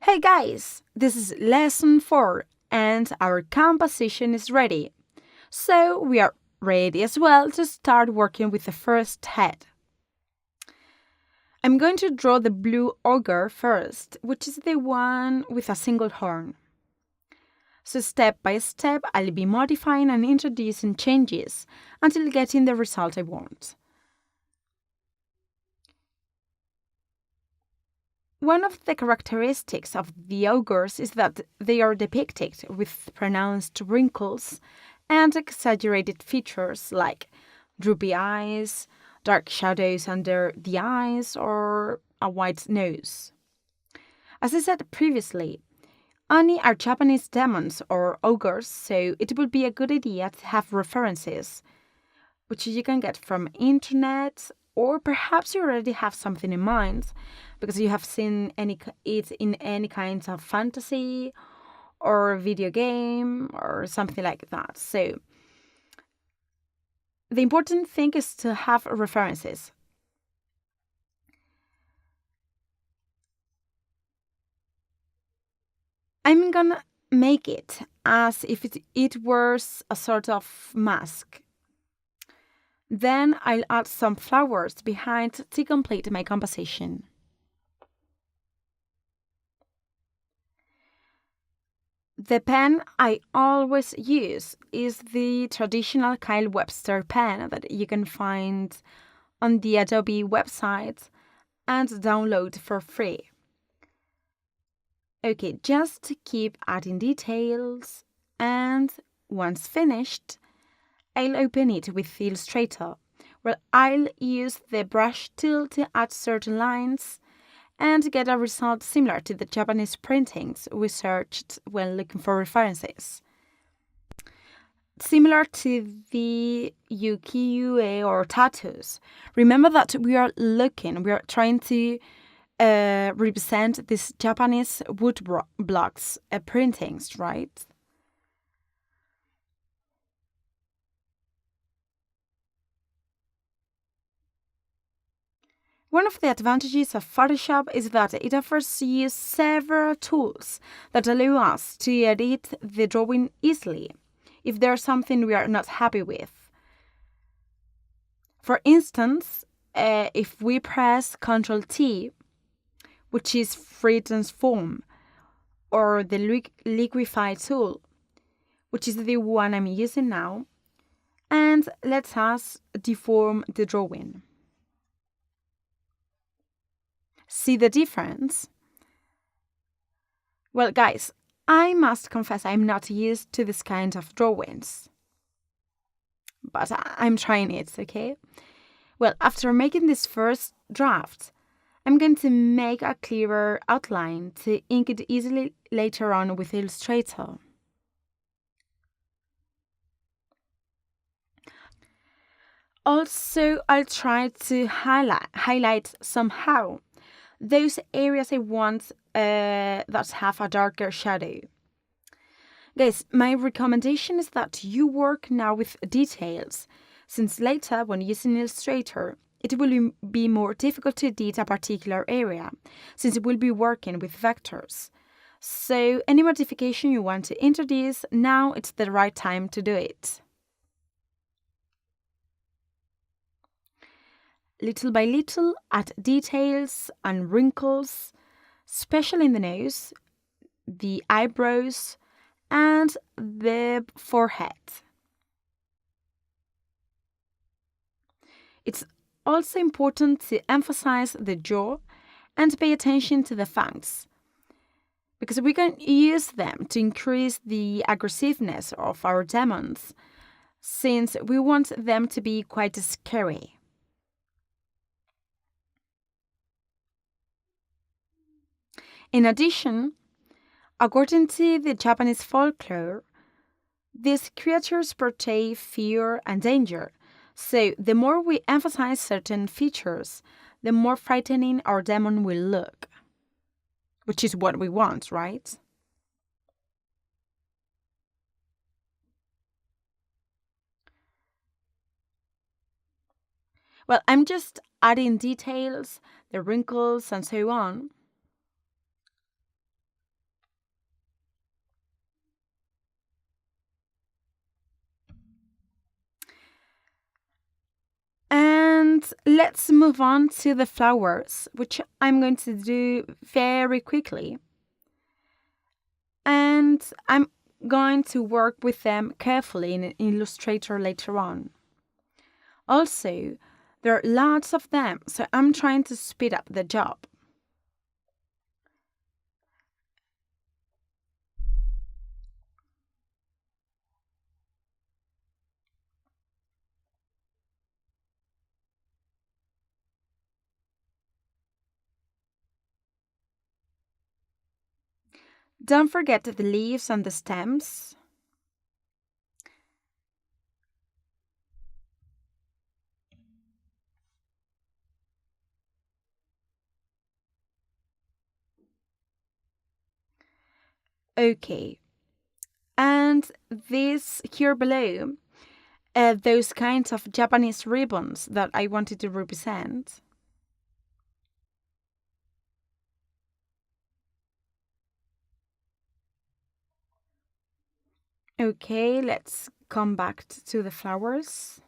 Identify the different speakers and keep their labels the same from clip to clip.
Speaker 1: Hey guys, this is lesson 4 and our composition is ready. So we are ready as well to start working with the first head. I'm going to draw the blue ogre first, which is the one with a single horn. So step by step, I'll be modifying and introducing changes until getting the result I want. One of the characteristics of the ogres is that they are depicted with pronounced wrinkles and exaggerated features like droopy eyes, dark shadows under the eyes, or a white nose. As I said previously, Oni are Japanese demons or ogres, so it would be a good idea to have references, which you can get from internet, or perhaps you already have something in mind because you have seen it in any kind of fantasy or video game or something like that. So the important thing is to have references. I'm gonna make it as if it were a sort of mask. Then I'll add some flowers behind to complete my composition. The pen I always use is the traditional Kyle Webster pen that you can find on the Adobe website and download for free. Okay, just keep adding details, and once finished, I'll open it with Illustrator, where I'll use the brush tool to add certain lines and get a result similar to the Japanese printings we searched when looking for references. Similar to the ukiyo-e or tattoos, remember that we are trying to represent these Japanese wood blocks printings, right? One of the advantages of Photoshop is that it offers you several tools that allow us to edit the drawing easily if there's something we are not happy with. For instance, if we press Ctrl T, which is free transform, or the liquify tool, which is the one I'm using now, and let us deform the drawing. See the difference? Well, guys, I must confess I'm not used to this kind of drawings. But I'm trying it, okay? Well, after making this first draft, I'm going to make a clearer outline to ink it easily later on with Illustrator. Also, I'll try to highlight somehow those areas I want that have a darker shadow. Guys, my recommendation is that you work now with details, since later, when using Illustrator, it will be more difficult to edit a particular area, since it will be working with vectors. So, any modification you want to introduce, now it's the right time to do it. Little by little, add details and wrinkles, especially in the nose, the eyebrows, and the forehead. It's also important to emphasize the jaw and pay attention to the fangs, because we can use them to increase the aggressiveness of our demons, since we want them to be quite scary. In addition, according to the Japanese folklore, these creatures portray fear and danger, so the more we emphasize certain features, the more frightening our demon will look. Which is what we want, right? Well, I'm just adding details, the wrinkles, and so on. And let's move on to the flowers, which I'm going to do very quickly. And I'm going to work with them carefully in Illustrator later on. Also, there are lots of them, so I'm trying to speed up the job. Don't forget the leaves and the stems. Okay, and this here below, those kinds of Japanese ribbons that I wanted to represent. Okay, let's come back to the flowers.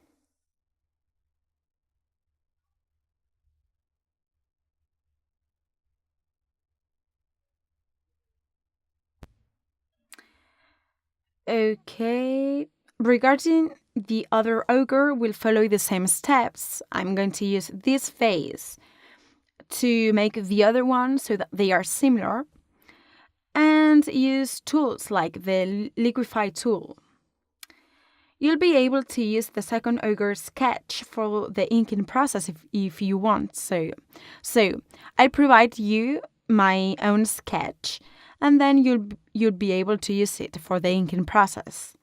Speaker 1: Okay, regarding the other ogre, we'll follow the same steps. I'm going to use this face to make the other one so that they are similar, and use tools like the liquify tool. You'll be able to use the second ogre sketch for the inking process if you want. So I provide you my own sketch, and then you'll be able to use it for the inking process.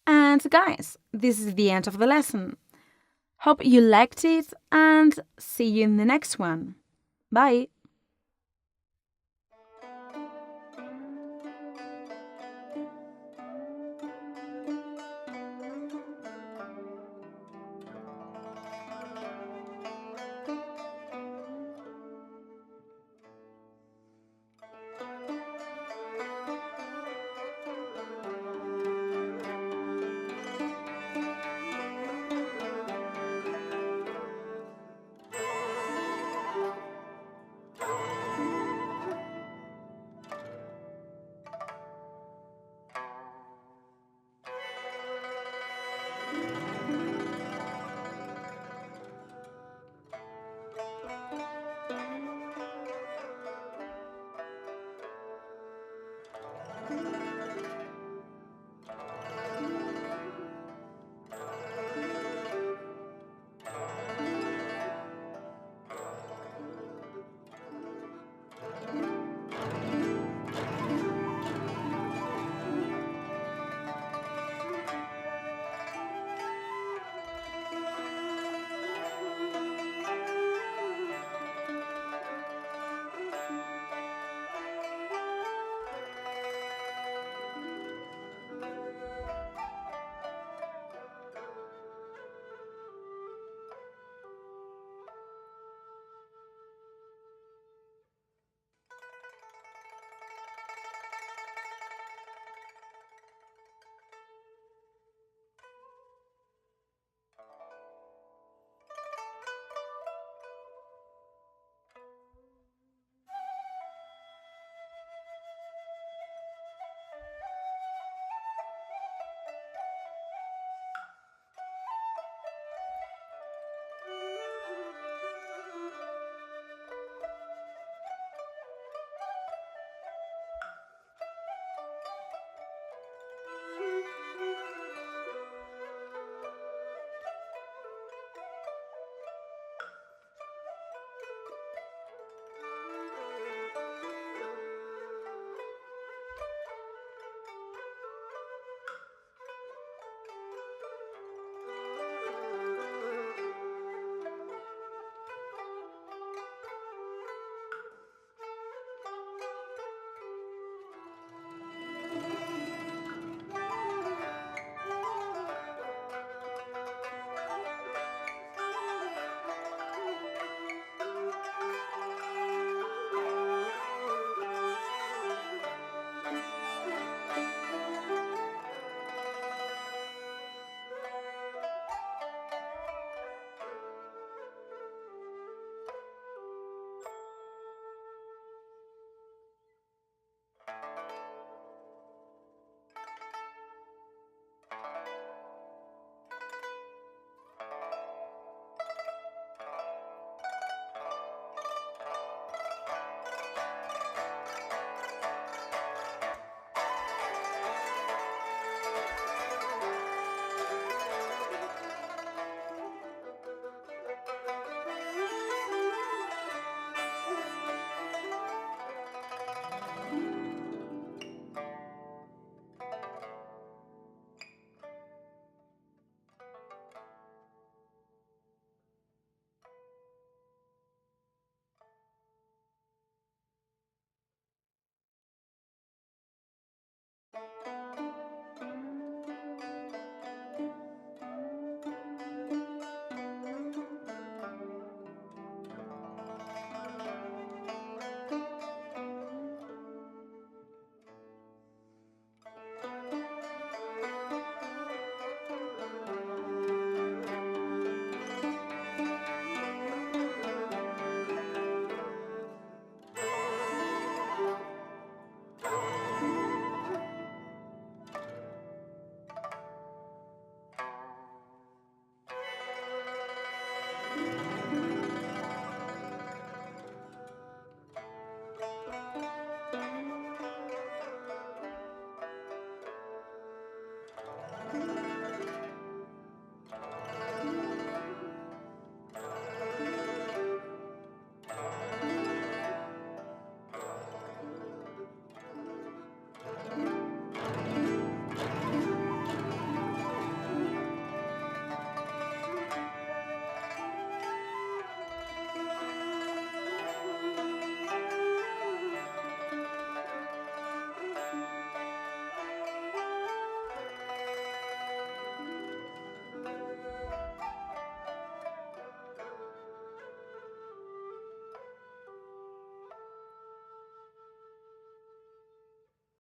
Speaker 1: And guys, this is the end of the lesson. Hope you liked it, and see you in the next one. Bye!